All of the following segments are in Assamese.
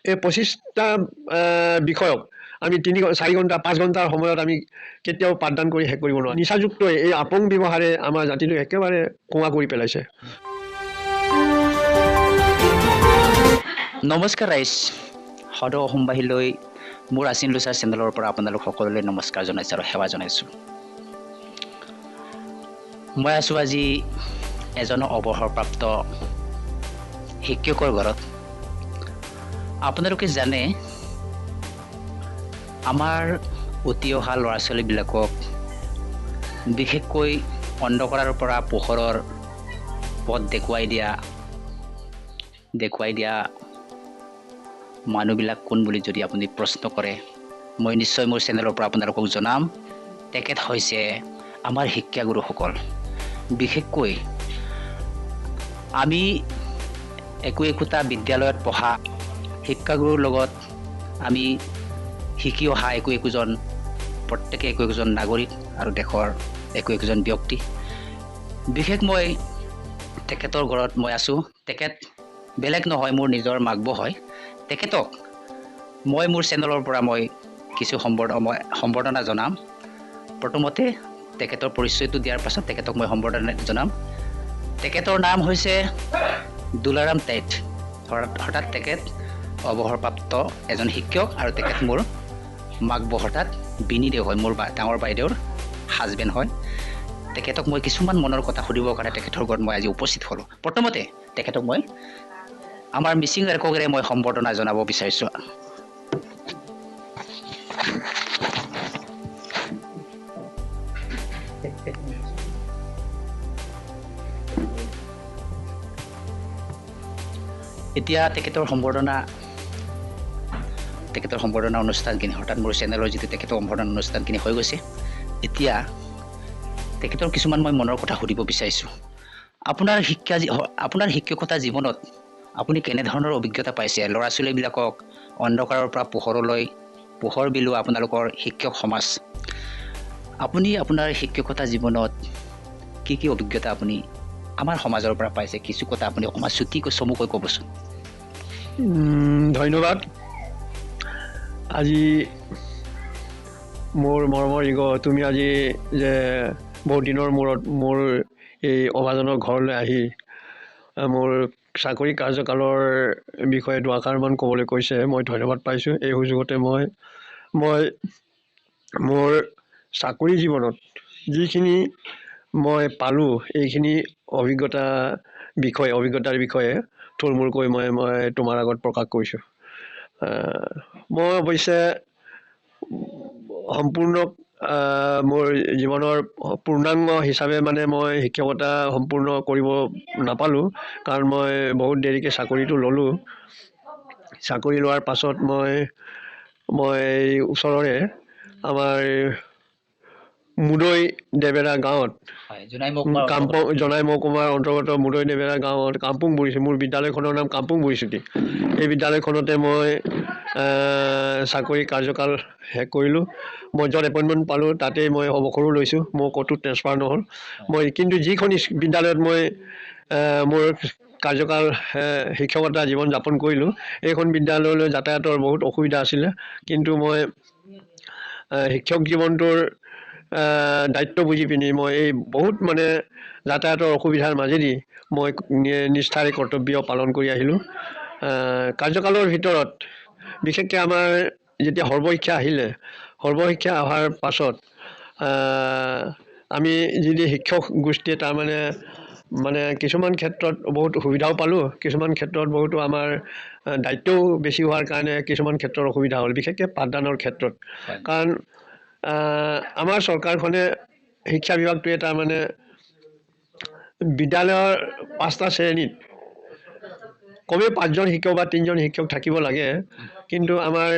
এই 25টা বিষয়ক আমি 4 ঘণ্টা 5 ঘণ্টাৰ সময়ত আমি কেতিয়াও পাঠদান কৰি শেষ কৰিব নোৱাৰোঁ। নিচাযুক্ত এই আপং ব্যৱহাৰে আমাৰ জাতিটো একেবাৰে কোঙা কৰি পেলাইছে। নমস্কাৰ ৰাইজ, সদৌ অসমবাসীলৈ মোৰ আচিন lusar চেনেলৰ পৰা আপোনালোক সকলোলৈ নমস্কাৰ জনাইছোঁ আৰু সেৱা জনাইছোঁ। মই আছোঁ আজি এজন অৱসৰপ্ৰাপ্ত শিক্ষকৰ ঘৰত। আপোনালোকে জানে আমাৰ উঠি অহা ল'ৰা ছোৱালীবিলাকক বিশেষকৈ অন্ধকাৰৰ পৰা পোহৰৰ পথ দেখুৱাই দিয়া মানুহবিলাক কোন বুলি যদি আপুনি প্ৰশ্ন কৰে, মই নিশ্চয় মোৰ চেনেলৰ পৰা আপোনালোকক জনাম। তেখেত হৈছে আমাৰ শিক্ষাগুৰুসকল। বিশেষকৈ আমি একোটা বিদ্যালয়ত পঢ়া শিক্ষাগুৰুৰ লগত আমি শিকি অহা একোজন প্ৰত্যেকে একোজন নাগৰিক আৰু দেশৰ একোজন ব্যক্তি। বিশেষ মই তেখেতৰ ঘৰত মই আছোঁ। তেখেত বেলেগ নহয়, মোৰ নিজৰ মাকব হয়। তেখেতক মই মোৰ চেনেলৰ পৰা মই কিছু সম্বৰ্ধনা জনাম। প্ৰথমতে তেখেতৰ পৰিচয়টো দিয়াৰ পাছত তেখেতক মই সম্বৰ্ধনা জনাম। তেখেতৰ নাম হৈছে দুলাৰাম টেট। হঠাৎ তেখেত অৱসৰপ্ৰাপ্ত এজন শিক্ষক আৰু তেখেত মোৰ মাকব হঠাৎ বিনীদেৱ হয়, মোৰ ডাঙৰ বাইদেউৰ হাজবেণ্ড হয়। তেখেতক মই কিছুমান মনৰ কথা সুধিবৰ কাৰণে তেখেতৰ ঘৰত মই আজি উপস্থিত হ'লোঁ। প্ৰথমতে তেখেতক মই আমাৰ মিচিং এককেৰে মই সম্বৰ্ধনা জনাব বিচাৰিছোঁ। এতিয়া তেখেতৰ সম্বৰ্ধনা অনুষ্ঠানখিনি হঠাৎ মোৰ চেনেলৰ যিটো তেখেতৰ সম্বৰ্ধনা অনুষ্ঠানখিনি হৈ গৈছে। এতিয়া তেখেতৰ কিছুমান মই মনৰ কথা সুধিব বিচাৰিছোঁ। আপোনাৰ শিক্ষকতা জীৱনত আপুনি কেনেধৰণৰ অভিজ্ঞতা পাইছে? ল'ৰা ছোৱালীবিলাকক অন্ধকাৰৰ পৰা পোহৰ বিলোৱা আপোনালোকৰ শিক্ষক সমাজ, আপুনি আপোনাৰ শিক্ষকতা জীৱনত কি অভিজ্ঞতা আপুনি আমাৰ সমাজৰ পৰা পাইছে? কিছু কথা আপুনি অকণমান চমুকৈ ক'বচোন। ধন্যবাদ। আজি মোৰ মৰমৰ তুমি আজি যে বহুত দিনৰ মূৰত মোৰ এই অভাজনৰ ঘৰলৈ আহি মোৰ চাকৰি কাৰ্যকালৰ বিষয়ে দুআষাৰমান ক'বলৈ কৈছে, মই ধন্যবাদ পাইছোঁ। এই সুযোগতে মই মোৰ চাকৰি জীৱনত যিখিনি মই পালোঁ এইখিনি অভিজ্ঞতাৰ বিষয়ে থুলমূলকৈ মই তোমাৰ আগত প্ৰকাশ কৰিছোঁ। মই অৱশ্যে সম্পূৰ্ণ মোৰ জীৱনৰ পূৰ্ণাংগ হিচাপে মই শিক্ষকতা সম্পূৰ্ণ কৰিব নাপালোঁ, কাৰণ মই বহুত দেৰিকৈ চাকৰিটো ল'লোঁ। চাকৰি লোৱাৰ পাছত মই ওচৰৰে আমাৰ মুদৈ দেবেৰা গাঁৱত জনাই মহকুমাৰ অন্তৰ্গত মুদৈ দেবেৰা গাঁৱত কামপুং বুঢ়ীচুটি, মোৰ বিদ্যালয়খনৰ নাম কামপুং বুঢ়ীচুটি। এই বিদ্যালয়খনতে মই চাকৰি কাৰ্যকাল শেষ কৰিলোঁ। মই য'ত এপইণ্টমেণ্ট পালোঁ তাতেই মই অৱসৰো লৈছোঁ। মোৰ ক'তো ট্ৰেন্সফাৰ নহ'ল। কিন্তু যিখন বিদ্যালয়ত মই মোৰ কাৰ্যকাল শিক্ষকতা জীৱন যাপন কৰিলোঁ, এইখন বিদ্যালয়লৈ যাতায়াতৰ বহুত অসুবিধা আছিলে। কিন্তু মই শিক্ষক জীৱনটোৰ দায়িত্ব বুজি পিনি মই এই বহুত যাতায়াতৰ অসুবিধাৰ মাজেদি মই নিষ্ঠাৰে কৰ্তব্য পালন কৰি আহিলোঁ। কাৰ্যকালৰ ভিতৰত বিশেষকৈ আমাৰ যেতিয়া সৰ্বশিক্ষা আহিলে, সৰ্বশিক্ষা অহাৰ পাছত আমি যদি শিক্ষক গোষ্ঠীয়ে কিছুমান ক্ষেত্ৰত বহুত সুবিধাও পালোঁ, কিছুমান ক্ষেত্ৰত বহুতো আমাৰ দায়িত্বও বেছি হোৱাৰ কাৰণে কিছুমান ক্ষেত্ৰত অসুবিধা হ'ল, বিশেষকৈ পাঠদানৰ ক্ষেত্ৰত। কাৰণ আমাৰ চৰকাৰখনে শিক্ষা বিভাগটোৱে বিদ্যালয়ৰ 5টা শ্ৰেণীত কমেও 5জন শিক্ষক বা 3জন শিক্ষক থাকিব লাগে। কিন্তু আমাৰ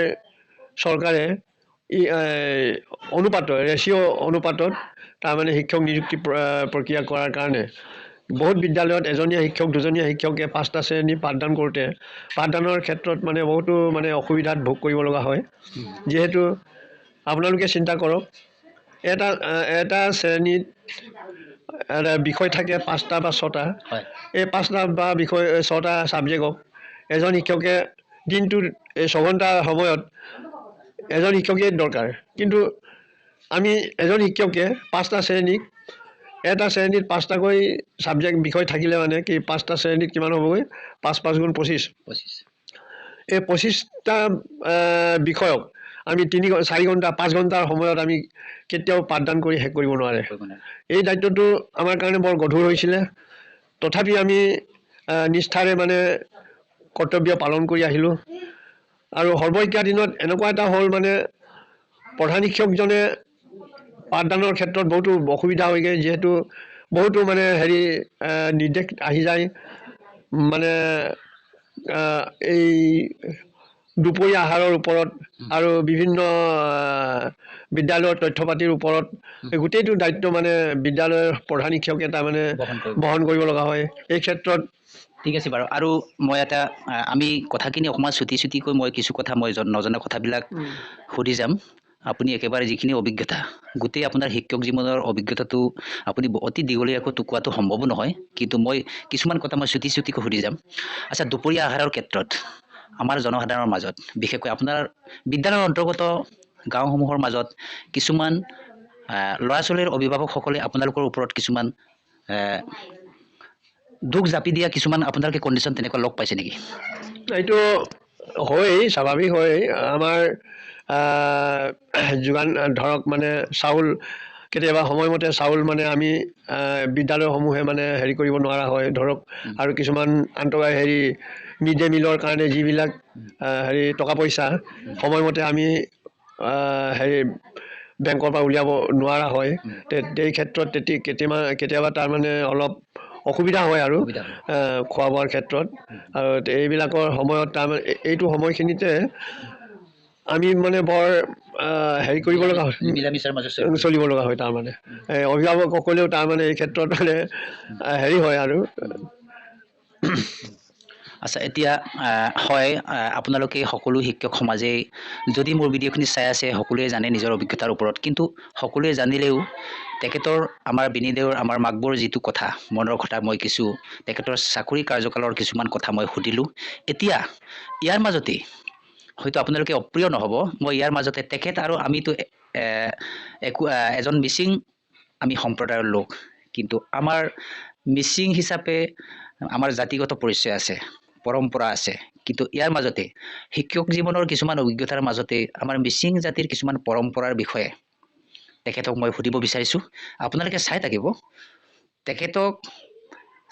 চৰকাৰে ৰেচিঅ' অনুপাতত শিক্ষক নিযুক্তি প্ৰক্ৰিয়া কৰাৰ কাৰণে বহুত বিদ্যালয়ত এজনীয়া শিক্ষক, দুজনীয়া শিক্ষকে 5টা শ্ৰেণী পাঠদান কৰোঁতে পাঠদানৰ ক্ষেত্ৰত বহুতো অসুবিধাত ভোগ কৰিব লগা হয়। যিহেতু আপোনালোকে চিন্তা কৰক, এটা শ্ৰেণীত এটা বিষয় থাকে 5টা বা 6টা। এই 5টা বা বিষয় 6টা ছাবজেক্টক এজন শিক্ষকে দিনটোৰ এই 6 ঘণ্টা সময়ত এজন শিক্ষকেই দৰকাৰ কিন্তু আমি এজন শিক্ষকে 5টা শ্ৰেণীক এটা শ্ৰেণীত 5টাকৈ ছাবজেক্ট বিষয় থাকিলে মানে কি 5টা শ্ৰেণীত কিমান হ'বগৈ 5 5 গুণ 25 এই 25টা বিষয়ক আমি 4 ঘণ্টা 5 ঘণ্টাৰ সময়ত আমি কেতিয়াও পাঠদান কৰি শেষ কৰিব নোৱাৰে এই দায়িত্বটো আমাৰ কাৰণে বৰ গধুৰ হৈছিলে তথাপি আমি নিষ্ঠাৰে মানে কৰ্তব্য পালন কৰি আহিলোঁ আৰু সৰ্বশিক্ষা দিনত এনেকুৱা এটা হ'ল মানে প্ৰধান শিক্ষকজনে পাঠদানৰ ক্ষেত্ৰত বহুতো অসুবিধা হয়গৈ যিহেতু বহুতো মানে নিৰ্দেশ আহি যায় মানে এই দুপৰীয়া আহাৰৰ ওপৰত আৰু বিভিন্ন বিদ্যালয়ৰ তথ্য পাতিৰ ওপৰত গোটেইটো দায়িত্ব মানে বিদ্যালয়ৰ প্ৰধান শিক্ষকে তাৰমানে বহন কৰিব লগা হয় এই ক্ষেত্ৰত ঠিক আছে বাৰু আৰু মই এটা আমি কথাখিনি অকণমান ছুটিকৈ মই কিছু কথা মই নজনা কথাবিলাক সুধি যাম আপুনি একেবাৰে যিখিনি অভিজ্ঞতা গোটেই আপোনাৰ শিক্ষক জীৱনৰ অভিজ্ঞতাটো আপুনি অতি দীঘলীয়াকৈ কোৱাটো সম্ভৱ নহয় কিন্তু মই কিছুমান কথা মই ছুটিকৈ সুধি যাম আচ্ছা দুপৰীয়া আহাৰৰ ক্ষেত্ৰত আমাৰ জনসাধাৰণৰ মাজত বিশেষকৈ আপোনাৰ বিদ্যালয়ৰ অন্তৰ্গত গাঁওসমূহৰ মাজত কিছুমান ল'ৰা ছোৱালীৰ অভিভাৱকসকলে আপোনালোকৰ ওপৰত কিছুমান দুখ জাপি দিয়া কিছুমান আপোনালোকে কণ্ডিশ্যন তেনেকুৱা লগ পাইছে নেকি এইটো হয় স্বাভাৱিক হয় আমাৰ যোগান ধৰক মানে চাউল কেতিয়াবা সময়মতে চাউল মানে আমি বিদ্যালয়সমূহে মানে কৰিব নোৱাৰা হয় ধৰক আৰু কিছুমান মিড ডে মিলৰ কাৰণে যিবিলাক টকা পইচা সময়মতে আমি বেংকৰ পৰা উলিয়াব নোৱাৰা হয় এই ক্ষেত্ৰত কেতিয়াবা তাৰমানে অলপ অসুবিধা হয় আৰু খোৱা বোৱাৰ ক্ষেত্ৰত আৰু এইবিলাকৰ সময়ত তাৰমানে এইটো সময়খিনিতে আমি মানে বৰ কৰিব লগা হয় চলিব লগা হয় তাৰমানে অভিভাৱকসকলেও তাৰমানে এই ক্ষেত্ৰত মানে হয় আৰু আচ্ছা এতিয়া হয় আপোনালোকে সকলো শিক্ষক সমাজে যদি মোৰ ভিডিঅ'খিনি চাই আছে সকলোৱে জানে নিজৰ অভিজ্ঞতাৰ ওপৰত কিন্তু সকলোৱে জানিলেও তেখেতৰ আমাৰ বিনীদেৱৰ আমাৰ মাকবৰ যিটো কথা মনৰ কথা মই কিছু তেখেতৰ চাকৰি কাৰ্যকালৰ কিছুমান কথা মই সুধিলোঁ এতিয়া ইয়াৰ মাজতে হয়তো আপোনালোকে অপ্ৰিয় নহ'ব মই ইয়াৰ মাজতে তেখেত আৰু আমিতো এজন মিচিং আমি সম্প্ৰদায়ৰ লোক কিন্তু আমাৰ মিচিং হিচাপে আমাৰ জাতিগত পৰিচয় আছে পৰম্পৰা আছে কিন্তু ইয়াৰ মাজতে শিক্ষক জীৱনৰ কিছুমান অভিজ্ঞতাৰ মাজতে আমাৰ মিচিং জাতিৰ কিছুমান পৰম্পৰাৰ বিষয়ে তেখেতক মই সুধিব বিচাৰিছোঁ আপোনালোকে চাই থাকিব তেখেতক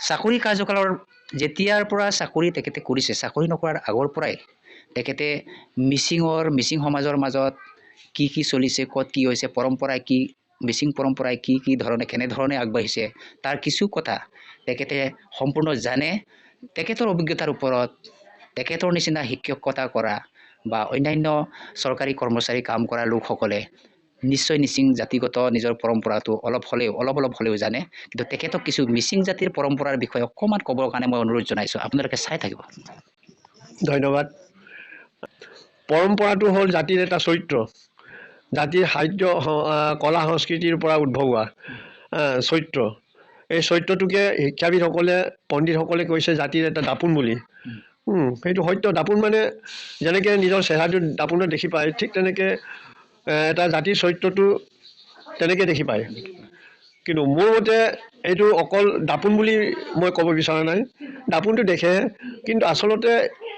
চাকৰি কাৰ্যকালৰ যেতিয়াৰ পৰা চাকৰি তেখেতে কৰিছে চাকৰি নকৰাৰ আগৰ পৰাই তেখেতে মিচিং সমাজৰ মাজত কি চলিছে ক'ত কি হৈছে পৰম্পৰাই কি মিচিং পৰম্পৰাই কি ধৰণে কেনেধৰণে আগবাঢ়িছে তাৰ কিছু কথা তেখেতে সম্পূৰ্ণ জানে তেখেতৰ অভিজ্ঞতাৰ ওপৰত তেখেতৰ নিচিনা শিক্ষকতা কৰা বা অন্যান্য চৰকাৰী কৰ্মচাৰী কাম কৰা লোকসকলে নিশ্চয় মিচিং জাতিগত নিজৰ পৰম্পৰাটো অলপ হ'লেও জানে কিন্তু তেখেতক কিছু মিচিং জাতিৰ পৰম্পৰাৰ বিষয়ে অকণমান ক'বৰ কাৰণে মই অনুৰোধ জনাইছোঁ আপোনালোকে চাই থাকিব ধন্যবাদ পৰম্পৰাটো হ'ল জাতিৰ এটা চৰিত্ৰ জাতিৰ সাহিত্য কলা সংস্কৃতিৰ পৰা উদ্ভৱ হোৱা চৰিত্ৰ এই চৰিত্ৰটোকে শিক্ষাবিদসকলে পণ্ডিতসকলে কৈছে জাতিৰ এটা দাপোন বুলি সেইটো সত্য দাপোন মানে যেনেকৈ নিজৰ চেহেৰাটো দাপোনত দেখি পায় ঠিক তেনেকৈ এটা জাতিৰ চৰিত্ৰটো তেনেকৈ দেখি পায় কিন্তু মোৰ মতে এইটো অকল দাপোন বুলি মই ক'ব বিচৰা নাই দাপোনটো দেখে কিন্তু আচলতে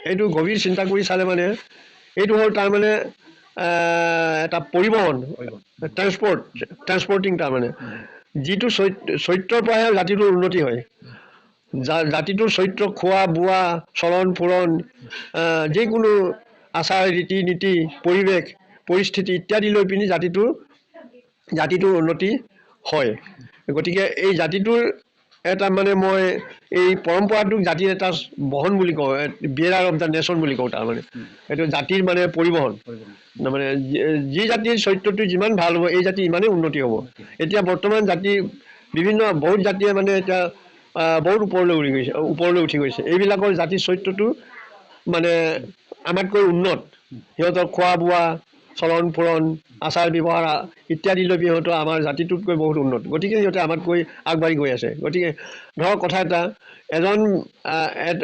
এইটো গভীৰ চিন্তা কৰি চালে মানে এইটো হ'ল তাৰমানে এটা পৰিবহণ ট্ৰেন্সপৰ্টিং তাৰমানে যিটো চৰিত্ৰৰ পৰাহে জাতিটোৰ উন্নতি হয় জাতিটোৰ চৰিত্ৰ খোৱা বোৱা চলন ফুৰণ যিকোনো আচাৰ ৰীতি নীতি পৰিৱেশ পৰিস্থিতি ইত্যাদি লৈ পিনি জাতিটোৰ উন্নতি হয় গতিকে এই জাতিটোৰ এটা মানে মই এই পৰম্পৰাটোক জাতিৰ এটা বহন বুলি কওঁ বিয়েৰাৰ অফ দ্য নেশ্যন বুলি কওঁ তাৰমানে এইটো জাতিৰ মানে পৰিবহণ তাৰমানে যি জাতিৰ চৰিত্ৰটো যিমান ভাল হ'ব এই জাতি ইমানেই উন্নতি হ'ব এতিয়া বৰ্তমান বহুত জাতিয়ে মানে এতিয়া বহুত ওপৰলৈ উঠি গৈছে এইবিলাকৰ জাতিৰ চৰিত্ৰটো মানে আমাতকৈ উন্নত সিহঁতৰ খোৱা বোৱা চলন ফুৰণ আচাৰ ব্যৱহাৰ ইত্যাদি লৈ সিহঁতৰ আমাৰ জাতিটোতকৈ বহুত উন্নত গতিকে সিহঁতে আমাতকৈ আগবাঢ়ি গৈ আছে গতিকে ধৰক কথা এটা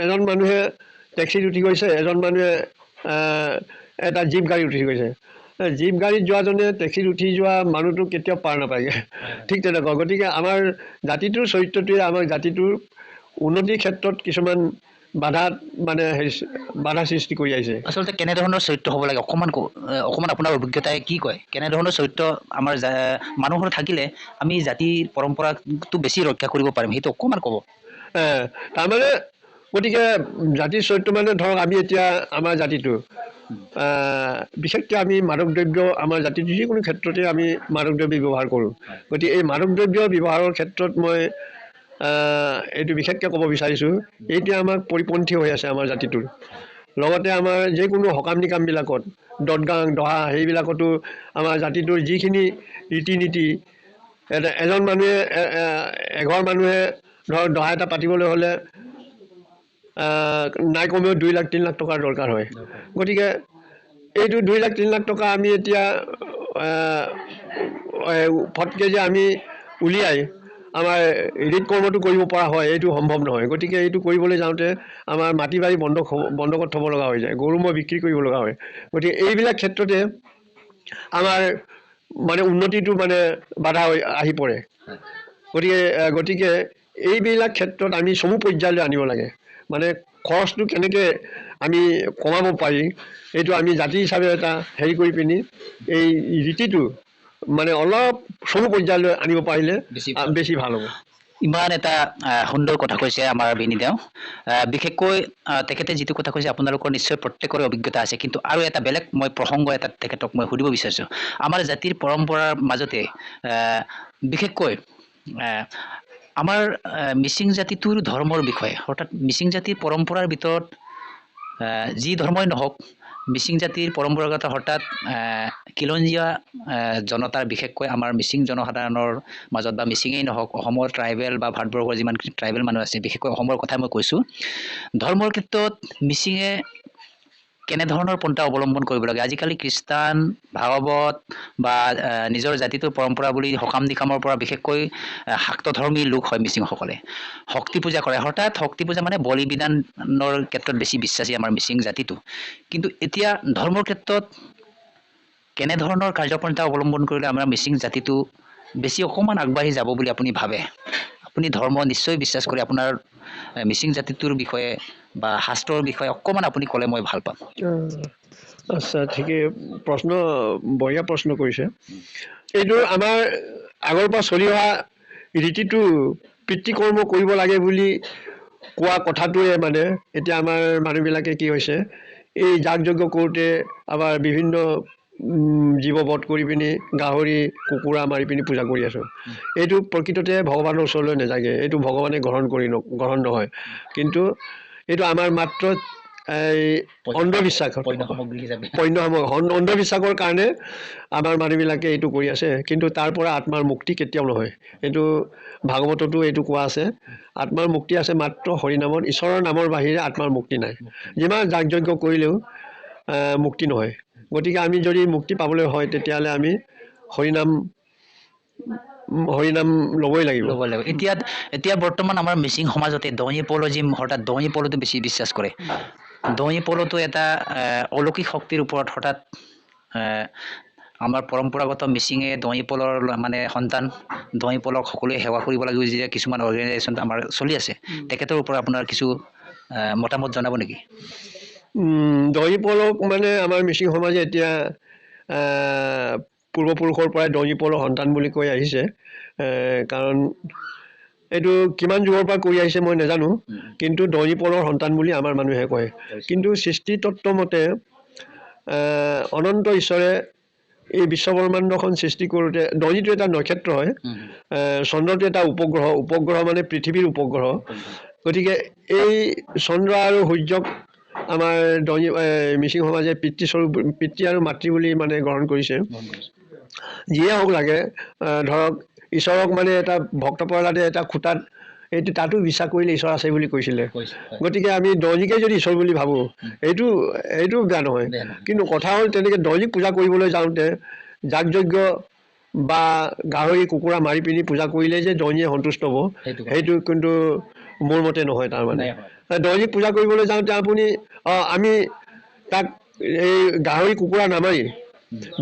এজন মানুহে টেক্সিত উঠি গৈছে এজন মানুহে এটা জীপ গাড়ী উঠি গৈছে জীপ গাড়ীত যোৱাজনে টেক্সিত উঠি যোৱা মানুহটো কেতিয়াও পাৰ নাপায়গৈ ঠিক তেনেকুৱা গতিকে আমাৰ জাতিটোৰ চৰিত্ৰটোৱে আমাৰ জাতিটোৰ উন্নতিৰ ক্ষেত্ৰত কিছুমান বাধাত মানে বাধা সৃষ্টি কৰি আহিছে আচলতে কেনেধৰণৰ চৰিত্ৰ হ'ব লাগে অকণমান আপোনাৰ অভিজ্ঞতাই কি কয় কেনেধৰণৰ চৰিত্ৰ আমাৰ মানুহৰ থাকিলে আমি জাতিৰ পৰম্পৰাটো বেছি ৰক্ষা কৰিব পাৰিম সেইটো অকণমান ক'ব তাৰমানে গতিকে জাতিৰ চৰিত্ৰ মানে ধৰক আমি এতিয়া আমাৰ জাতিটো বিশেষকৈ আমি মাদক দ্ৰব্য আমাৰ জাতিটো যিকোনো ক্ষেত্ৰতে আমি মাদক দ্ৰব্য ব্যৱহাৰ কৰোঁ গতিকে এই মাদক দ্ৰব্য ব্যৱহাৰৰ ক্ষেত্ৰত মই এইটো বিশেষকৈ ক'ব বিচাৰিছোঁ এইটোৱে আমাক পৰিপন্থী হৈ আছে আমাৰ জাতিটোৰ লগতে আমাৰ যিকোনো সকাম নিকামবিলাকত দদগাং দহা সেইবিলাকতো আমাৰ জাতিটোৰ যিখিনি ৰীতি নীতি এজন মানুহে এঘৰ মানুহে ধৰক দহা এটা পাতিবলৈ হ'লে নাই কমেও 2 লাখ 3 লাখ টকাৰ দৰকাৰ হয় গতিকে এইটো 2 লাখ 3 লাখ টকা আমি এতিয়া ফটকৈ যে আমি উলিয়াই আমাৰ ৰীত কৰ্মটো কৰিব পৰা হয় এইটো সম্ভৱ নহয় গতিকে এইটো কৰিবলৈ যাওঁতে আমাৰ মাটি বাৰী বন্ধকত থ'ব লগা হৈ যায় গৰু ম'হ বিক্ৰী কৰিব লগা হয় গতিকে এইবিলাক ক্ষেত্ৰতে আমাৰ মানে উন্নতিটো মানে বাধা আহি পৰে গতিকে এইবিলাক ক্ষেত্ৰত আমি চমু পৰ্যায়লৈ আনিব লাগে মানে খৰচটো কেনেকৈ আমি কমাব পাৰি এইটো আমি জাতি হিচাপে এটা হেৰি কৰি পিনি এই ৰীতিটো মানে অলপ চমু পৰ্যায়লৈ আনিব পাৰিলে বেছি ভাল হ'ব ইমান এটা সুন্দৰ কথা কৈছে আমাৰ বিনীদেও বিশেষকৈ তেখেতে যিটো কথা কৈছে আপোনালোকৰ নিশ্চয় প্ৰত্যেকৰে অভিজ্ঞতা আছে কিন্তু আৰু এটা বেলেগ মই প্ৰসংগ এটা তেখেতক মই সুধিব বিচাৰিছোঁ আমাৰ জাতিৰ পৰম্পৰাৰ মাজতে বিশেষকৈ আমাৰ মিচিং জাতিটোৰ ধৰ্মৰ বিষয়ে অৰ্থাৎ মিচিং জাতিৰ পৰম্পৰাৰ ভিতৰত যি ধৰ্মই নহওক মিচিং জাতিৰ পৰম্পৰাগত হঠাৎ খিলঞ্জীয়া জনতাৰ বিশেষকৈ আমাৰ মিচিং জনসাধাৰণৰ মাজত বা মিচিঙেই নহওক অসমৰ ট্ৰাইবেল বা ভাৰতবৰ্ষৰ যিমান ট্ৰাইবেল মানুহ আছে বিশেষকৈ অসমৰ কথা মই কৈছোঁ ধৰ্মৰ ক্ষেত্ৰত মিচিঙে কেনেধৰণৰ পন্থা অৱলম্বন কৰিব লাগে আজিকালি খ্ৰীষ্টান ভাগৱত বা নিজৰ জাতিটোৰ পৰম্পৰা বুলি সকাম নিকামৰ পৰা বিশেষকৈ শাক্তধৰ্মী লোক হয় মিচিংসকলে শক্তি পূজা কৰে হঠাৎ শক্তি পূজা মানে বলি বিধানৰ ক্ষেত্ৰত বেছি বিশ্বাসী আমাৰ মিচিং জাতিটো কিন্তু এতিয়া ধৰ্মৰ ক্ষেত্ৰত কেনেধৰণৰ কাৰ্যপন্থা অৱলম্বন কৰিলে আমাৰ মিচিং জাতিটো বেছি অকণমান আগবাঢ়ি যাব বুলি আপুনি ভাবে আপুনি ধৰ্ম নিশ্চয় বিশ্বাস কৰে আপোনাৰ মিচিং জাতিটোৰ বিষয়ে বা শাস্ত্ৰৰ বিষয়ে অকণমান আপুনি ক'লে মই ভাল পাম আচ্ছা ঠিকেই বঢ়িয়া প্ৰশ্ন কৰিছে এইটো আমাৰ আগৰ পৰা চলি অহা ৰীতিটো পিতৃকৰ্ম কৰিব লাগে বুলি কোৱা কথাটোৱে মানে এতিয়া আমাৰ মানুহবিলাকে কি হৈছে এই যাগ যজ্ঞ কৰোঁতে আমাৰ বিভিন্ন জীৱ বধ কৰি পিনি গাহৰি কুকুৰা মাৰি পিনি পূজা কৰি আছোঁ এইটো প্ৰকৃততে ভগৱানৰ ওচৰলৈ নাযায়গৈ এইটো ভগৱানে গ্ৰহণ নহয় কিন্তু এইটো আমাৰ মাত্ৰ এই অন্ধবিশ্বাসৰ কাৰণে আমাৰ মানুহবিলাকে এইটো কৰি আছে কিন্তু তাৰ পৰা আত্মাৰ মুক্তি কেতিয়াও নহয় এইটো ভাগৱততো এইটো কোৱা আছে আত্মাৰ মুক্তি আছে মাত্ৰ হৰিনামত ঈশ্বৰৰ নামৰ বাহিৰে আত্মাৰ মুক্তি নাই যিমান যাগ যজ্ঞ কৰিলেও মুক্তি নহয় গতিকে আমি যদি মুক্তি পাবলৈ হয় তেতিয়াহ'লে আমি হৰিনাম ল'বই লাগিব এতিয়া বৰ্তমান আমাৰ মিচিং সমাজতে দঙি পলজিম হঠাৎ দঙি পলটো বেছি বিশ্বাস কৰে দঙি পলটো এটা অলৌকিক শক্তিৰ ওপৰত হঠাৎ আমাৰ পৰম্পৰাগত মিচিঙে দঙি পলৰ মানে সন্তান দঙি পলক সকলোৱে সেৱা কৰিব লাগিব যে কিছুমান অৰ্গেনাইজেশ্যন আমাৰ চলি আছে তেখেতৰ ওপৰত আপোনাৰ কিছু মতামত জনাব নেকি দঙি পলক মানে আমাৰ মিচিং সমাজে এতিয়া পূৰ্বপুৰুষৰ পৰাই দঙি পলৰ সন্তান বুলি কৈ আহিছে কাৰণ এইটো কিমান যুগৰ পৰা কৰি আহিছে মই নাজানো কিন্তু দঙি পলৰ সন্তান বুলি আমাৰ মানুহে কয় কিন্তু সৃষ্টিতত্ত্ব মতে অনন্ত ঈশ্বৰে এই বিশ্বব্ৰহ্মাণ্ডখন সৃষ্টি কৰোঁতে দঙিটো এটা নক্ষত্ৰ হয় চন্দ্ৰটো এটা উপগ্ৰহ মানে পৃথিৱীৰ উপগ্ৰহ গতিকে এই চন্দ্ৰ আৰু সূৰ্যক আমাৰ মিচিং সমাজে পিতৃ আৰু মাতৃ বুলি মানে গ্ৰহণ কৰিছে যিয়ে হওক লাগে ধৰক ঈশ্বৰক মানে এটা ভক্ত প্ৰহ্লাদে এটা খুঁটাত এইটো তাতো বিশ্বাস কৰিলে ঈশ্বৰ আছে বুলি কৈছিলে গতিকে আমি দঙিকে যদি ঈশ্বৰ বুলি ভাবোঁ এইটো বেয়া নহয় কিন্তু কথা হ'ল তেনেকৈ দঙিক পূজা কৰিবলৈ যাওঁতে যাগ যজ্ঞ বা গাহৰি কুকুৰা মাৰি পিনি পূজা কৰিলে যে দঙিয়ে সন্তুষ্ট হ'ব সেইটো কিন্তু মোৰ মতে নহয় তাৰমানে দঙিক পূজা কৰিবলৈ যাওঁতে আমি তাক এই গাহৰি কুকুৰা নামাৰি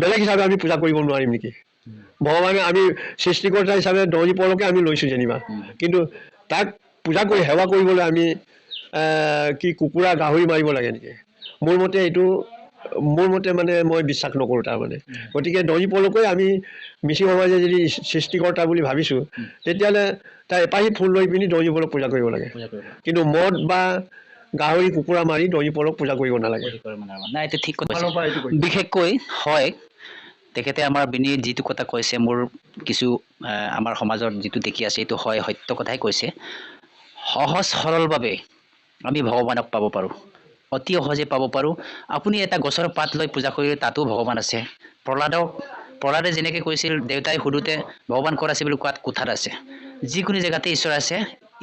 বেলেগ হিচাপে আমি পূজা কৰিব নোৱাৰিম নেকি? ভগৱানে আমি সৃষ্টিকৰ্তা হিচাপে দহি পলকে আমি লৈছোঁ যেনিবা, কিন্তু তাক পূজা কৰি সেৱা কৰিবলৈ আমি কি কুকুৰা গাহৰি মাৰিব লাগে নেকি? মোৰ মতে এইটো মানে মই বিশ্বাস নকৰোঁ তাৰমানে। গতিকে দহি পলকৈ আমি মিচিং সমাজে যদি সৃষ্টিকৰ্তা বুলি ভাবিছোঁ, তেতিয়াহ'লে তাৰ এপাহি ফুল লৈ পিনি দহি পলক পূজা কৰিব লাগে, কিন্তু মদ বা গাহৰি কুকুৰা মাৰি দহি পলক পূজা কৰিব নালাগে। নাই, এইটো ঠিক কথা। বিশেষকৈ হয়, তেখেতে আমাৰ বিনি যিটো কথা কৈছে, মোৰ কিছু আমাৰ সমাজত যিটো দেখি আছে এইটো হয়, সত্য কথাই কৈছে। সহজ সৰলভাৱে আমি ভগৱানক পাব পাৰোঁ, অতি সহজে পাব পাৰোঁ। আপুনি এটা গছৰ পাত লৈ পূজা কৰিলে তাতো ভগৱান আছে। প্ৰহ্লাদে যেনেকৈ কৈছিল, দেউতাই সুধোতে ভগৱান ক'ত আছে বুলি কোৱাত কোঠাত আছে। যিকোনো জেগাতে ঈশ্বৰ আছে।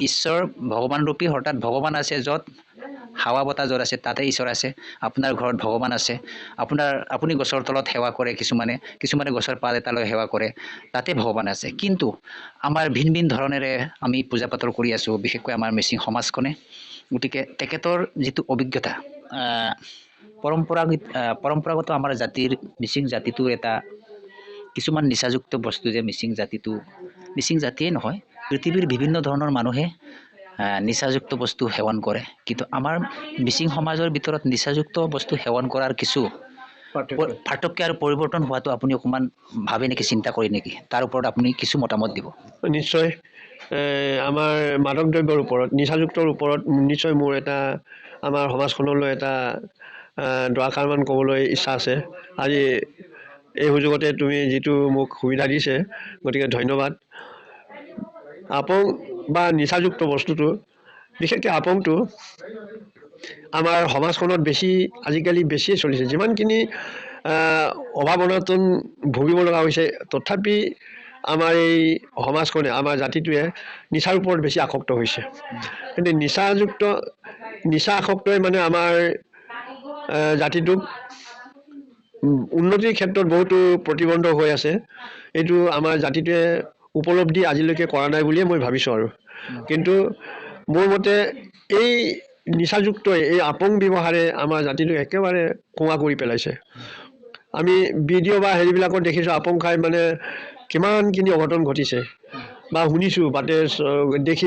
ঈশ্বৰ ভগৱান ৰূপী, অৰ্থাৎ ভগৱান আছে য'ত হাৱা বতাহ য'ত আছে তাতে ঈশ্বৰ আছে। আপোনাৰ ঘৰত ভগৱান আছে। আপুনি গছৰ তলত সেৱা কৰে, কিছুমানে গছৰ পাত এটা লৈ সেৱা কৰে, তাতে ভগৱান আছে। কিন্তু আমাৰ ভিন ভিন ধৰণেৰে আমি পূজা পাতল কৰি আছোঁ, বিশেষকৈ আমাৰ মিচিং সমাজখনে। গতিকে তেখেতৰ যিটো অভিজ্ঞতা, পৰম্পৰাগত আমাৰ জাতিৰ, মিচিং জাতিটোৰ এটা কিছুমান নিচাযুক্ত বস্তু যে মিচিং জাতিয়ে নহয়, পৃথিৱীৰ বিভিন্ন ধৰণৰ মানুহে নিচাযুক্ত বস্তু সেৱন কৰে। কিন্তু আমাৰ মিচিং সমাজৰ ভিতৰত নিচাযুক্ত বস্তু সেৱন কৰাৰ কিছু পাৰ্থক্য আৰু পৰিৱৰ্তন হোৱাটো আপুনি অকণমান ভাবে নেকি, চিন্তা কৰে নেকি? তাৰ ওপৰত আপুনি কিছু মতামত দিব। নিশ্চয়। আমাৰ মাদক দ্ৰব্যৰ ওপৰত, নিচাযুক্তৰ ওপৰত নিশ্চয় মোৰ এটা আমাৰ সমাজখনলৈ এটা দুআষাৰমান ক'বলৈ ইচ্ছা আছে। আজি এই সুযোগতে তুমি যিটো মোক সুবিধা দিছে, গতিকে ধন্যবাদ। আপং বা নিচাযুক্ত বস্তুটো, বিশেষকৈ আপংটো আমাৰ সমাজখনত আজিকালি বেছিয়ে চলিছে। যিমানখিনি অভাৱ অনাটন ভুগিব লগা হৈছে, তথাপি আমাৰ এই সমাজখনে, আমাৰ জাতিটোৱে নিচাৰ ওপৰত বেছি আসক্ত হৈছে। কিন্তু নিচা আসক্তই মানে আমাৰ জাতিটোক উন্নতিৰ ক্ষেত্ৰত বহুতো প্ৰতিবন্ধক হৈ আছে। এইটো আমাৰ জাতিটোৱে উপলব্ধি আজিলৈকে কৰা নাই বুলিয়ে মই ভাবিছোঁ আৰু। কিন্তু মোৰ মতে এই নিচাযুক্তই, এই আপং ব্যৱহাৰে আমাৰ জাতিটোক একেবাৰে কোঙা কৰি পেলাইছে। আমি ভিডিঅ' বা হেৰিবিলাকত দেখিছোঁ, আপং খাই মানে কিমানখিনি অঘটন ঘটিছে বা শুনিছোঁ, বাটে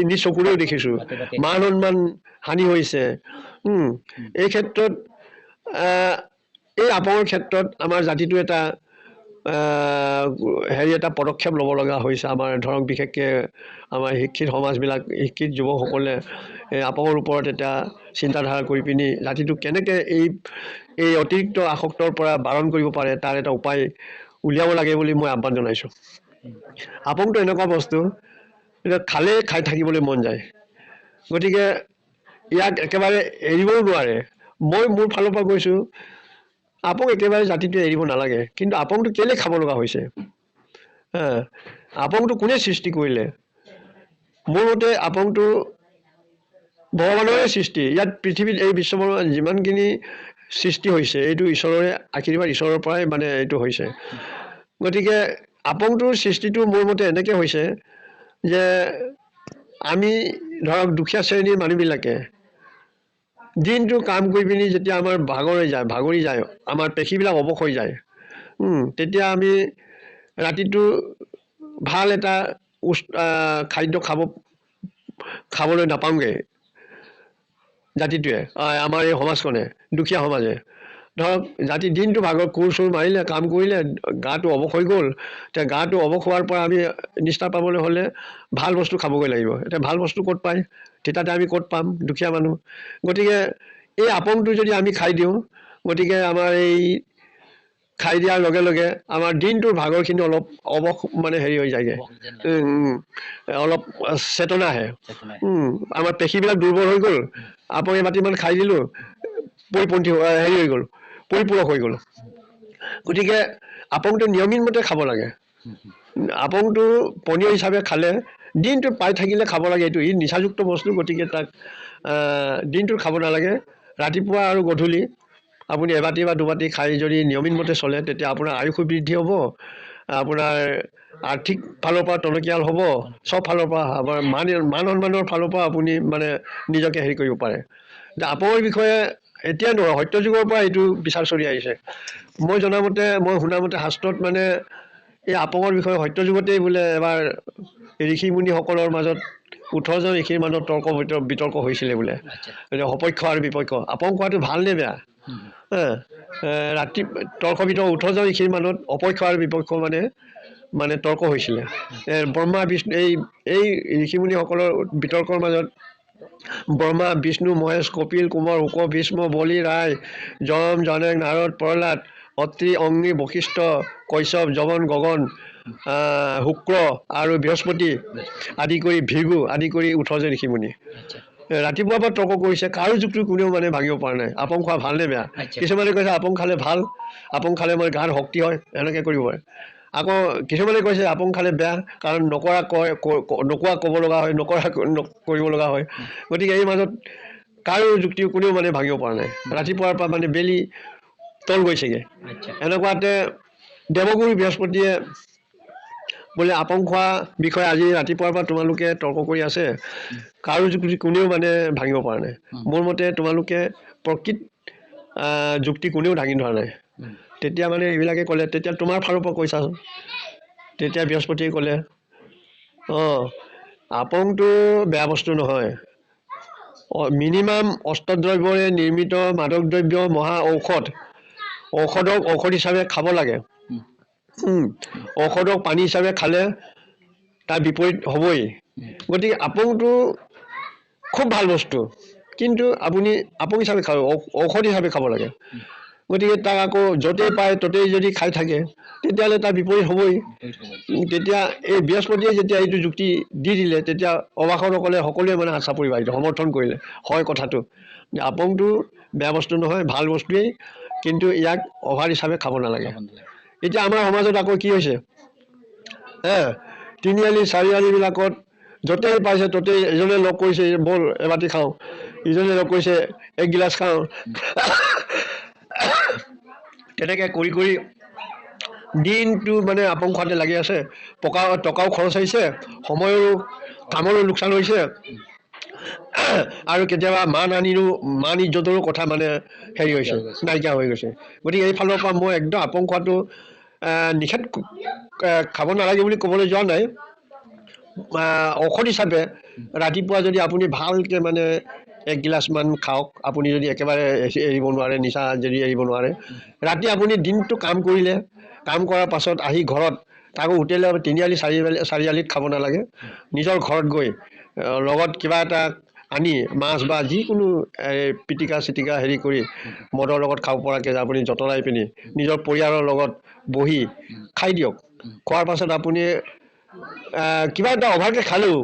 নিজ চকুৰেও দেখিছোঁ, মান সন্মান হানি হৈছে। এই ক্ষেত্ৰত এই আপঙৰ ক্ষেত্ৰত আমাৰ জাতিটো এটা পদক্ষেপ ল'ব লগা হৈছে। আমাৰ ধৰক বিশেষকৈ আমাৰ শিক্ষিত সমাজবিলাক, শিক্ষিত যুৱকসকলে এই আপঙৰ ওপৰত এটা চিন্তাধাৰা কৰি পিনি জাতিটোক কেনেকৈ এই অতিৰিক্ত আসক্তৰ পৰা বাৰণ কৰিব পাৰে, তাৰ এটা উপায় উলিয়াব লাগে বুলি মই আহ্বান জনাইছোঁ। আপংটো এনেকুৱা বস্তু, খালেই খাই থাকিবলৈ মন যায়। গতিকে ইয়াক একেবাৰে এৰিবও নোৱাৰে। মই মোৰ ফালৰ পৰা কৈছোঁ, আপং একেবাৰে জাতিটোৱে এৰিব নালাগে। কিন্তু আপংটো কেলৈ খাব লগা হৈছে? আপংটো কোনে সৃষ্টি কৰিলে? মোৰ মতে আপংটো ভগৱানৰে সৃষ্টি। ইয়াত পৃথিৱীত এই বিশ্বব্ৰহ্মাণ্ডত যিমানখিনি সৃষ্টি হৈছে, এইটো ঈশ্বৰৰে আশীৰ্বাদ, ঈশ্বৰৰ পৰাই মানে এইটো হৈছে। গতিকে আপংটোৰ সৃষ্টিটো মোৰ মতে এনেকৈ হৈছে যে, আমি ধৰক দুখীয়া শ্ৰেণীৰ মানুহবিলাকে দিনটো কাম কৰি পিনি যেতিয়া আমাৰ ভাগৰি যায়, আমাৰ পেশীবিলাক অৱস হৈ যায়, তেতিয়া আমি ৰাতিটো ভাল এটা খাদ্য খাবলৈ নাপাওঁগৈ জাতিটোৱে, আমাৰ এই সমাজখনে, দুখীয়া সমাজে। ধৰক দিনটো কোৰ চোৰ মাৰিলে, কাম কৰিলে, গাটো অৱস হৈ গ'ল। এতিয়া গাটো অৱস হোৱাৰ পৰা আমি নিষ্ঠা পাবলৈ হ'লে ভাল বস্তু খাবগৈ লাগিব। এতিয়া ভাল বস্তু ক'ত পায়? তেতিয়াতে আমি ক'ত পাম? দুখীয়া মানুহ। গতিকে এই আপংটো যদি আমি খাই দিওঁ, গতিকে আমাৰ এই খাই দিয়াৰ লগে লগে আমাৰ দিনটোৰ ভাগৰখিনি অলপ মানে হেৰি হৈ যায়গৈ, অলপ চেতনা আহে। আমাৰ পেশীবিলাক দুৰ্বল হৈ গ'ল, আপং এবাতিমান খাই দিলোঁ, পৰিপূৰক হৈ গ'ল। গতিকে আপংটো নিয়মিতমতে খাব লাগে। আপংটো পনীয় হিচাপে খালে, দিনটো পাই থাকিলে খাব লাগে। এইটো নিচাযুক্ত বস্তু, গতিকে তাক দিনটোত খাব নালাগে। ৰাতিপুৱা আৰু গধূলি আপুনি এবাতি বা দুবাতি খাই যদি নিয়মিতমতে চলে, তেতিয়া আপোনাৰ আয়ুসো বৃদ্ধি হ'ব, আপোনাৰ আৰ্থিক ফালৰ পৰা টনকিয়াল হ'ব, চব ফালৰ পৰা আমাৰ মান সন্মানৰ ফালৰ পৰা আপুনি মানে নিজকে হেৰি কৰিব পাৰে। এতিয়া আপঙৰ বিষয়ে এতিয়া নহয়, সত্যযুগৰ পৰা এইটো বিচাৰ চলি আহিছে। মই জনামতে, মই শুনামতে শাস্ত্ৰত মানে এই আপঙৰ বিষয়ে সত্যযুগতেই বোলে এবাৰ ঋষি মুনিসকলৰ মাজত 18জন ঋষিৰ মাজত বিতৰ্ক হৈছিলে বোলে, আচ্ছা। সপক্ষ আৰু বিপক্ষ। আপং খোৱাটো ভাল নে বেয়া? হুম, ৰাতি তৰ্ক বিতৰ্ক 18জন ঋষিৰ মাজত অপক্ষ আৰু বিপক্ষ মানে তৰ্ক হৈছিলে। ব্ৰহ্মা বিষ্ণু এই ঋষিমুনিসকলৰ বিতৰ্কৰ মাজত ব্ৰহ্মা, বিষ্ণু, মহেশ, কপিল, কুমাৰ, শুক, ভীষ্ম, বলি, ৰায়, যম, জনেক, নাৰদ, প্ৰহ্লাদ, অত্ৰি, অগ্নি, বশিষ্ঠ, কৈশৱ, যৱন, গগন, শুক্ৰ আৰু বৃহস্পতি আদি কৰি ভৃগু আদি কৰি 18জন ঋষিমুনি আচ্ছা। ৰাতিপুৱাৰ পৰা তৰ্ক কৰিছে। কাৰো যুক্তি কোনেও মানে ভাঙিব পৰা নাই। আপং খোৱা ভাল নে বেয়া? আচ্ছা। কিছুমানে কৈছে আপং খালে ভাল, আপং খালে মই গাত শক্তি হয়, এনেকৈ কৰিব পাৰে। আকৌ কিছুমানে কৈছে আপং খালে বেয়া, কাৰণ নকৰা নোকোৱা ক'ব লগা হয়, নকৰা কৰিব লগা হয়। গতিকে এই মাজত কাৰো যুক্তি কোনেও মানে ভাঙিব পৰা নাই। ৰাতিপুৱাৰ পৰা মানে বেলি তল গৈছেগৈ। আচ্ছা। এনেকুৱাতে দেৱগুৰু বৃহস্পতিয়ে বোলে আপং খোৱা বিষয়ে আজি ৰাতিপুৱাৰ পৰা তোমালোকে তৰ্ক কৰি আছে, কাৰো যুক্তি কোনেও মানে ভাঙিব পৰা নাই। মোৰ মতে তোমালোকে প্ৰকৃত যুক্তি কোনেও দাঙি ধৰা নাই। তেতিয়া মানে এইবিলাকে ক'লে, তেতিয়া তোমাৰ ফালৰ পৰা কৈছাচোন। তেতিয়া বৃহস্পতিয়ে ক'লে, আপংটো বেয়া বস্তু নহয়। মিনিমাম অষ্টদ্ৰব্যৰে নিৰ্মিত মাদক দ্ৰব্য মহা ঔষধক ঔষধ হিচাপে খাব লাগে। ঔষধক পানী হিচাপে খালে তাৰ বিপৰীত হ'বই। গতিকে আপংটো খুব ভাল বস্তু, কিন্তু আপুনি আপং হিচাপে খাব, ঔষধ হিচাপে খাব লাগে। গতিকে তাক আকৌ য'তেই পায় ত'তেই যদি খাই থাকে, তেতিয়াহ'লে তাৰ বিপৰীত হ'বই। তেতিয়া এই বৃহস্পতিয়ে যেতিয়া এইটো যুক্তি দি দিলে, তেতিয়া অবাসকসকলে সকলোৱে মানে হাত চাপৰি বাঢ়িলে, সমৰ্থন কৰিলে হয় কথাটো। আপংটো বেয়া বস্তু নহয়, ভাল বস্তুৱেই, কিন্তু ইয়াক অভাৰ হিচাপে খাব নালাগে। এতিয়া আমাৰ সমাজত আকৌ কি হৈছে, তিনিআলি চাৰিআলিবিলাকত য'তেই পাইছে ত'তেই এজনে লগ কৰিছে, ব'ল এবাটি খাওঁ, ইজনে লগ কৰিছে এক গিলাচ খাওঁ। তেনেকৈ কৰি কৰি দিনটো মানে আপং খোৱাতে লাগি আছে। টকাও খৰচ হৈছে, সময়ৰো কামৰো লোকচান হৈছে, আৰু কেতিয়াবা মান ইজ্জতৰো কথা মানে হেৰি হৈছে, নাইকিয়া হৈ গৈছে। গতিকে এইফালৰ পৰা মই একদম আপং খোৱাটো নিষেধ, খাব নালাগে বুলি ক'বলৈ যোৱা নাই। ঔষধ হিচাপে ৰাতিপুৱা যদি আপুনি ভালকৈ মানে এগিলাচমান খাওক, আপুনি যদি একেবাৰে এৰিব নোৱাৰে, নিচা যদি এৰিব নোৱাৰে, ৰাতি আপুনি দিনটো কাম কৰিলে, কাম কৰাৰ পাছত আহি ঘৰত তাকো হোটেলৰ তিনিআলি চাৰিআলিত খাব নালাগে। নিজৰ ঘৰত গৈ লগত কিবা এটা আনি মাছ বা যিকোনো পিটিকা চিটিকা হেৰি কৰি মদৰ লগত খাব পৰাকৈ আপুনি যতনাই পিনি নিজৰ পৰিয়ালৰ লগত বহি খাই দিয়ক। খোৱাৰ পাছত আপুনি কিবা এটা অভাৰকৈ খালেও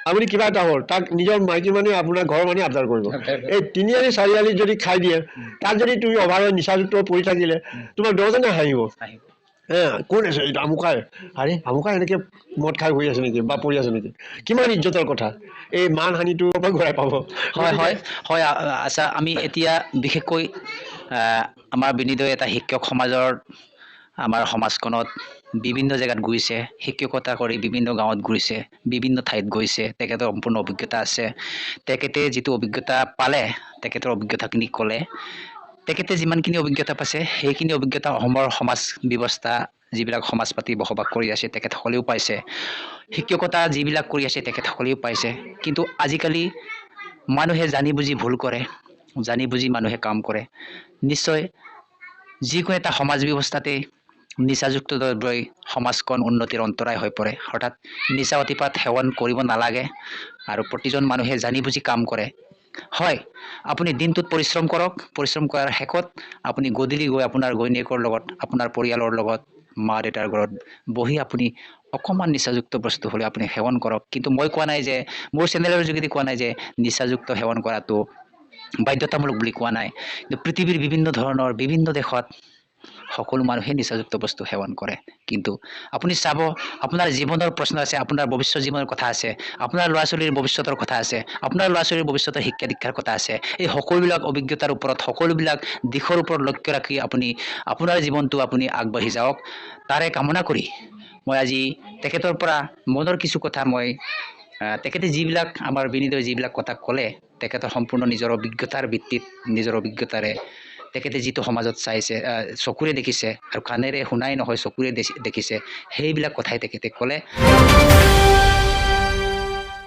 আপুনি কিবা এটা হ'ল, তাক নিজৰ মাইকী মানুহে আপোনাৰ ঘৰৰ মানুহে আবদাৰ কৰিব। এই তিনিআলি চাৰিআলিত যদি খাই দিয়ে, তাত যদি তুমি অভাৰত নিচাযুক্ত পৰি থাকিলে, তোমাক 10জনে হাঁহিব। কোন আছে এইটো আমুকাই, আৰে আমুকাই এনেকৈ মদ খাই হৈ আছে নেকি বা পৰি আছে নেকি? কিমান ইজ্জতৰ কথা, এই মান হানিটো ঘূৰাই পাব। হয় হয় হয়। আচ্ছা, আমি এতিয়া বিশেষকৈ আমাৰ বিনীত এটা শিক্ষক সমাজৰ আমাৰ সমাজখনত বিভিন্ন জেগাত গৈছে, শিক্ষকতা কৰি বিভিন্ন গাঁৱত গৈছে, বিভিন্ন ঠাইত গৈছে, তেখেতৰ সম্পূৰ্ণ অভিজ্ঞতা আছে। তেখেতে যিটো অভিজ্ঞতা পালে, তেখেতৰ অভিজ্ঞতাখিনি ক'লে। তেখেতে যিমানখিনি অভিজ্ঞতা পাইছে, সেইখিনি অভিজ্ঞতা অসমৰ সমাজ ব্যৱস্থা, যিবিলাক সমাজ পাতি বসবাস কৰি আছে, তেখেতসকলেও পাইছে। শিক্ষকতা যিবিলাক কৰি আছে, তেখেতসকলেও পাইছে। কিন্তু আজিকালি মানুহে জানি বুজি ভুল কৰে, জানি বুজি মানুহে কাম কৰে। নিশ্চয় যিকোনো এটা সমাজ ব্যৱস্থাতে নিচাযুক্ত দ্ৰব্যই সমাজখন উন্নতিৰ অন্তৰায় হৈ পৰে। অৰ্থাৎ নিচা অতিপাত সেৱন কৰিব নালাগে, আৰু প্ৰতিজন মানুহে জানি বুজি কাম কৰে। হয়, আপুনি দিনটোত পৰিশ্ৰম কৰক, পৰিশ্ৰম কৰাৰ শেষত আপুনি গধূলি গৈ আপোনাৰ ঘৈণীয়েকৰ লগত, আপোনাৰ পৰিয়ালৰ লগত, মা দেউতাৰ ঘৰত বহি আপুনি অকণমান নিচাযুক্ত বস্তু হ'লে আপুনি সেৱন কৰক। কিন্তু মই কোৱা নাই যে, মোৰ চেনেলৰ যোগেদি কোৱা নাই যে নিচাযুক্ত সেৱন কৰাটো বাধ্যতামূলক বুলি কোৱা নাই। কিন্তু পৃথিৱীৰ বিভিন্ন ধৰণৰ বিভিন্ন দেশত সকলো মানুহে নিচাযুক্ত বস্তু সেৱন কৰে। কিন্তু আপুনি চাব, আপোনাৰ জীৱনৰ প্ৰশ্ন আছে, আপোনাৰ ভৱিষ্যত জীৱনৰ কথা আছে, আপোনাৰ ল'ৰা ছোৱালীৰ ভৱিষ্যতৰ কথা আছে, আপোনাৰ ল'ৰা ছোৱালীৰ ভৱিষ্যতৰ শিক্ষা দীক্ষাৰ কথা আছে। এই সকলোবিলাক অভিজ্ঞতাৰ ওপৰত, সকলোবিলাক দিশৰ ওপৰত লক্ষ্য ৰাখি আপুনি আপোনাৰ জীৱনটো আপুনি আগবাঢ়ি যাওক, তাৰে কামনা কৰি মই আজি তেখেতৰ পৰা মনৰ কিছু কথা মই তেখেতে যিবিলাক আমাৰ বিনীতভাৱে যিবিলাক কথা ক'লে তেখেতৰ সম্পূৰ্ণ নিজৰ অভিজ্ঞতাৰ ভিত্তিত নিজৰ অভিজ্ঞতাৰে তেখেতে যিটো সমাজত চাইছে চকুৰে দেখিছে আৰু কাণেৰে শুনাই নহয় চকুৰে দেখিছে সেইবিলাক কথাই তেখেতে ক'লে।